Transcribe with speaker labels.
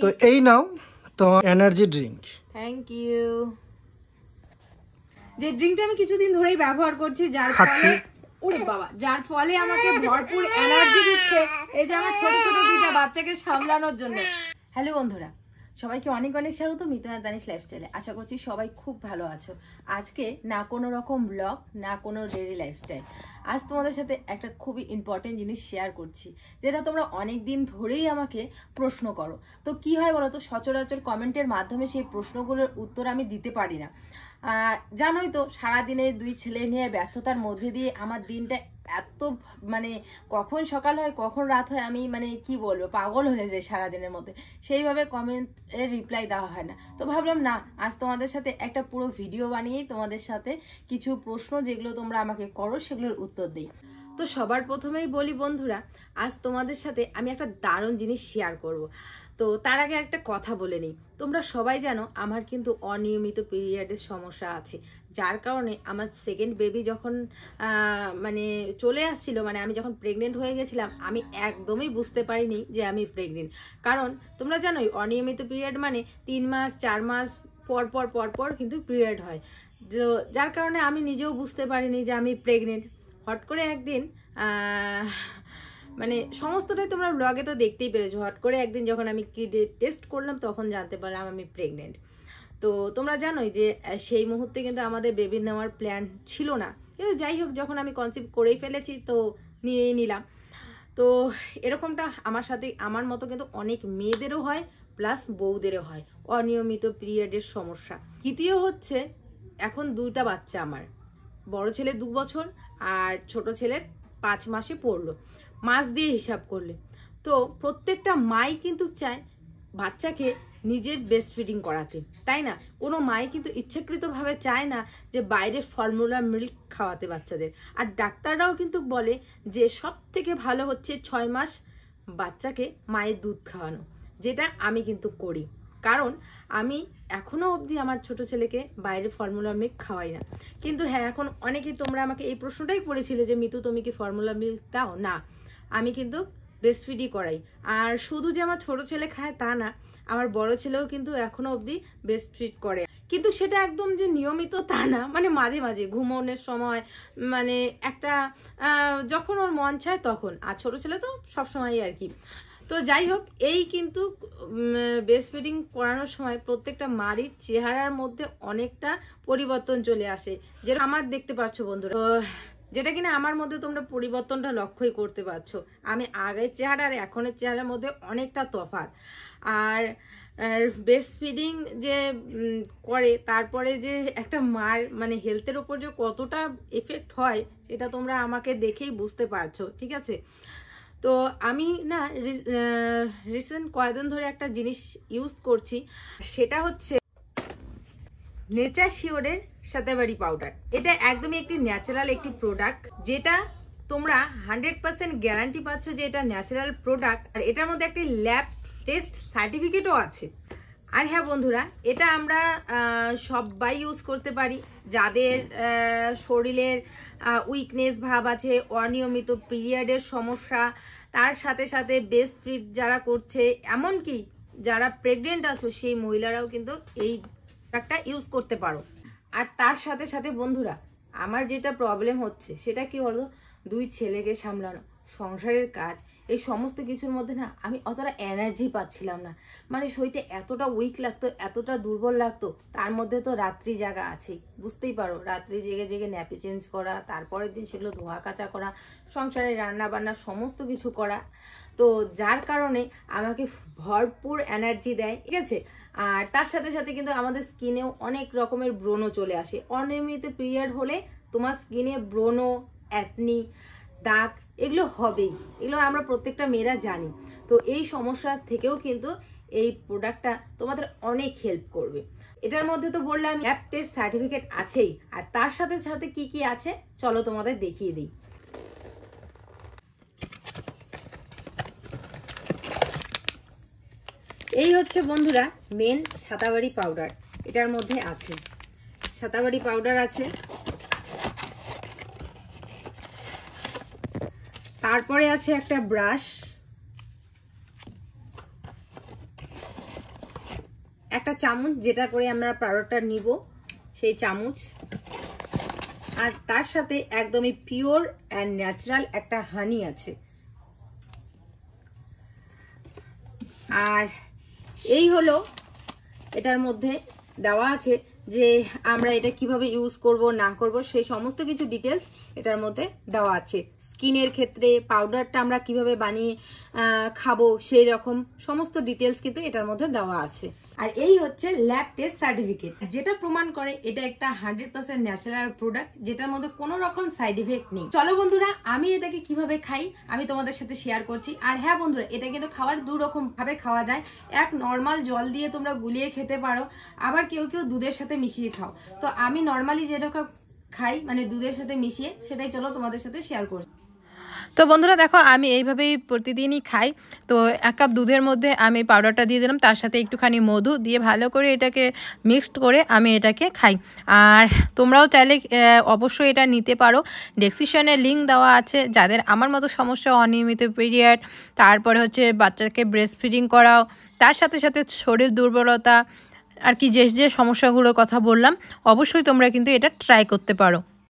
Speaker 1: তো এই নাও তোমার এনার্জি ড্রিঙ্ক।
Speaker 2: Thank you. যে ড্রিঙ্কটা আমি কিছুদিন ধরেই ব্যবহার করছি, যার ফলে ওরে বাবা, যার ফলে আমাকে ভরপুর এনার্জি দিচ্ছে এই যে আমার ছোট ছোট দুইটা বাচ্চাকে সামলানোর জন্য। হ্যালো বন্ধুরা, সবাইকে অনেক অনেক স্বাগত মিতু আর তানিশ লাইফস্টাইলে। আশা করছি সবাই খুব ভালো আছো। আজকে না কোনো রকম ব্লগ, না কোনো ডেইলি লাইফস্টাইল। আজ তোমাদের সাথে একটা খুবই ইম্পর্টেন্ট জিনিস শেয়ার করছি, যেটা তোমরা অনেক দিন ধরেই আমাকে প্রশ্ন করো। তো কি হয় বলো তো, সচরাচর কমেন্টের মাধ্যমে সেই প্রশ্নগুলোর উত্তর আমি দিতে পারি না। জানোই তো, সারাদিনে দুই ছেলে নিয়ে ব্যস্ততার মধ্যে দিয়ে আমার দিনটা এত মানে কখন সকাল হয় কখন রাত হয় আমি মানে কি বলবো, পাগল হয়ে যায় সারাদিনের মধ্যে। সেইভাবে কমেন্টের রিপ্লাই দেওয়া হয় না। তো ভাবলাম না, আজ তোমাদের সাথে একটা পুরো ভিডিও বানিয়েই তোমাদের সাথে কিছু প্রশ্ন যেগুলো তোমরা আমাকে করো সেগুলোর উত্তর দিই। তো সবার প্রথমেই বলি বন্ধুরা, আজ তোমাদের সাথে আমি একটা দারুণ জিনিস শেয়ার করব। তো তার আগে একটা কথা বলে নিই, তোমরা সবাই জানো আমার কিন্তু অনিয়মিত পিরিয়ডের সমস্যা আছে, যার কারণে আমার সেকেন্ড বেবি যখন মানে চলে আসছিল, মানে আমি যখন প্রেগনেন্ট হয়ে গেছিলাম, আমি একদমই বুঝতে পারিনি যে আমি প্রেগনেন্ট। কারণ তোমরা জানোই অনিয়মিত পিরিয়ড মানে 3 মাস 4 মাস পর পর পর পর কিন্তু পিরিয়ড হয়, যার কারণে আমি নিজেও বুঝতে পারিনি যে আমি প্রেগনেন্ট। হট করে একদিন মানে সমস্তটাই তোমরা ব্লগে তো দেখতেই পেরেছো, হট করে একদিন যখন আমি কি টেস্ট করলাম তখন জানতে পারলাম আমি প্রেগনেন্ট। তো তোমরা জানোই যে সেই মুহূর্তে কিন্তু আমাদের বেবি নেওয়ার প্ল্যান ছিল না, কিন্তু যাই হোক যখন আমি কনসিভ করেই ফেলেছি তো নিয়েই নিলাম। তো এরকমটা আমার সাথে আমার মতো কিন্তু অনেক মেয়েদেরও হয়, প্লাস বউদেরও হয় অনিয়মিত পিরিয়ডের সমস্যা। দ্বিতীয় হচ্ছে, এখন দুইটা বাচ্চা আমার, বড় ছেলে 2 বছর আর ছোট ছেলের 5 মাসে পড়লো, মাস দিয়ে হিসাব করলে। তো প্রত্যেকটা মাই কিন্তু চায় বাচ্চাকে নিজের ব্রেস্ট ফিডিং করাতে, তাই না? কোনো মাই কিন্তু ইচ্ছাকৃতভাবে চায় না যে বাইরের ফর্মুলা মিল্ক খাওয়াতে বাচ্চাদের। আর ডাক্তাররাও কিন্তু বলে যে সব থেকে ভালো হচ্ছে 6 মাস বাচ্চাকে মায়ের দুধ খাওয়ানো, যেটা আমি কিন্তু করি। কারণ আমি এখনো অবধি আমার ছোট ছেলেকে বাইরে ফর্মুলা মিল্ক খাওয়াই না। কিন্তু হ্যাঁ, এখন অনেকেই তোমরা আমাকে এই প্রশ্নটাই করেছিলে যে মিতু তুমি কি ফর্মুলা মিল্ক দাও? না, আমি কিন্তু ব্রেস্ট ফিডই করাই। আর শুধু যে আমার ছোট ছেলে খায় তা না, আমার বড় ছেলেও কিন্তু এখনো অবধি ব্রেস্ট ফিড করে। কিন্তু সেটা একদম যে নিয়মিত তা না, মানে মাঝে মাঝে ঘুমানোর সময়, মানে একটা যখন ওর মন চায় তখন। আর ছোট ছেলে তো সবসময়ই আর কি। তো যাই হোক, এই কিন্তু ব্রেস্ট ফিডিং করানোর সময় প্রত্যেকটা মারই চেহারার মধ্যে অনেকটা পরিবর্তন চলে আসে, যেটা আমার দেখতে পাচ্ছ বন্ধুরা, যেটা কিনা আমার মধ্যে তোমরা পরিবর্তনটা লক্ষ্যই করতে পারছো। আমি আগের চেহারা আর এখনের চেহারার মধ্যে অনেকটা তফাৎ। আর ব্রেস্ট ফিডিং যে করে তারপরে যে একটা মার মানে হেলথের ওপর যে কতটা এফেক্ট হয় সেটা তোমরা আমাকে দেখেই বুঝতে পারছো, ঠিক আছে? তো আমি না রিসেন্ট কয়েকদিন ধরে একটা জিনিস ইউজ করছি, সেটা হচ্ছে নেচার শিওরের সাতাবাড়ি পাউডার। এটা একদমই একটি ন্যাচারাল একটি প্রোডাক্ট, যেটা তোমরা 100% গ্যারান্টি পাচ্ছ যে এটা ন্যাচারাল প্রোডাক্ট। আর এটার মধ্যে একটি ল্যাব টেস্ট সার্টিফিকেটও আছে। আর হ্যাঁ বন্ধুরা, এটা আমরা সবাই ইউজ করতে পারি, যাদের শরীরের উইকনেস ভাব আছে, অনিয়মিত পিরিয়ডের সমস্যা, তার সাথে সাথে ব্রেস্ট ফিড যারা করছে, এমনকি যারা প্রেগনেন্ট আছো সেই মহিলারাও কিন্তু এই প্রোডাক্টটা ইউজ করতে পারো। আর তার সাথে সাথে বন্ধুরা, আমার যেটা প্রবলেম হচ্ছে সেটা কি হলো, 2 ছেলেকে সামলানো, সংসারের কাজ, এই সমস্ত কিছুর মধ্যে না আমি অতটা এনার্জি পাচ্ছিলাম না। মানে শরীরটা এতটা উইক লাগতো, এতটা দুর্বল লাগতো। তার মধ্যে তো রাত্রি জাগা আছেই, বুঝতেই পারো, রাত্রি জেগে জেগে ন্যাপি চেঞ্জ করা, তারপরের দিন সেগুলো ধোয়া কাচা করা, সংসারে রান্না বান্না সমস্ত কিছু করা। তো যার কারণে আমাকে ভরপুর এনার্জি দেয়, ঠিক আছে? আর তার সাথে সাথে কিন্তু আমাদের স্কিনেও অনেক রকমের ব্রণ চলে আসে। অনিয়মিত পিরিয়ড হলে তোমার স্কিনে ব্রণ, অ্যাকনি, দাগ এগুলো হবেই, এগুলো আমরা প্রত্যেকটা মেয়েরা জানি। তো এই সমস্যা থেকেও কিন্তু এই প্রোডাক্টটা তোমাদের অনেক হেল্প করবে। এটার মধ্যে তো বললাম ল্যাব টেস্ট সার্টিফিকেট আছেই, আর তার সাথে সাথে কি কি আছে চলো তোমাদের দেখিয়ে দিই। এই হচ্ছে বন্ধুরা মেন সাতাবাড়ি পাউডার। এটার মধ্যে আছে সাতাবাড়ি পাউডার আছে, তারপরে আছে একটা ব্রাশ, একটা চামচ যেটা করে আমরা পাউডারটা নিব সেই চামচ, আর তার সাথে একদমই পিওর অ্যান্ড ন্যাচারাল একটা হানি আছে। আর এই হলো এটার মধ্যে দেওয়া আছে যে আমরা এটা কিভাবে ইউজ করব না করব সেই সমস্ত কিছু ডিটেলস এটার মধ্যে দেওয়া আছে। স্কিনের ক্ষেত্রে পাউডারটা আমরা কিভাবে বানিয়ে খাবো সেই রকম সমস্ত ডিটেলস কিন্তু এটার মধ্যে দেওয়া আছে। আর এই হচ্ছে ল্যাব টেস্ট সার্টিফিকেট, যেটা প্রমাণ করে এটা একটা 100% ন্যাচারাল প্রোডাক্ট, যেটার মধ্যে কোনো রকম সাইড ইফেক্ট নেই। চলো বন্ধুরা, আমি এটাকে কিভাবে খাই আমি তোমাদের সাথে শেয়ার করছি। আর হ্যাঁ বন্ধুরা, এটা কিন্তু খাওয়ার 2 রকম ভাবে খাওয়া যায়। এক, নর্মাল জল দিয়ে তোমরা গুলিয়ে খেতে পারো, আবার কেউ কেউ দুধের সাথে মিশিয়ে খাও। তো আমি নর্মালি যেটা খাই মানে দুধের সাথে মিশিয়ে, সেটাই চলো তোমাদের সাথে শেয়ার করছি।
Speaker 3: তো বন্ধুরা দেখো, আমি এইভাবেই প্রতিদিনই খাই। তো 1 কাপ দুধের মধ্যে আমি পাউডারটা দিয়ে দিলাম, তার সাথে একটুখানি মধু দিয়ে ভালো করে এটাকে মিক্সড করে আমি এটাকে খাই। আর তোমরাও চাইলে অবশ্যই এটা নিতে পারো। ডেসক্রিপশনে লিঙ্ক দেওয়া আছে। যাদের আমার মতো সমস্যা, অনিয়মিত পিরিয়ড, তারপরে হচ্ছে বাচ্চাকে ব্রেস্ট ফিডিং করাও, তার সাথে সাথে শরীর দুর্বলতা আর কি যে যে সমস্যাগুলোর কথা বললাম, অবশ্যই তোমরা কিন্তু এটা ট্রাই করতে পারো।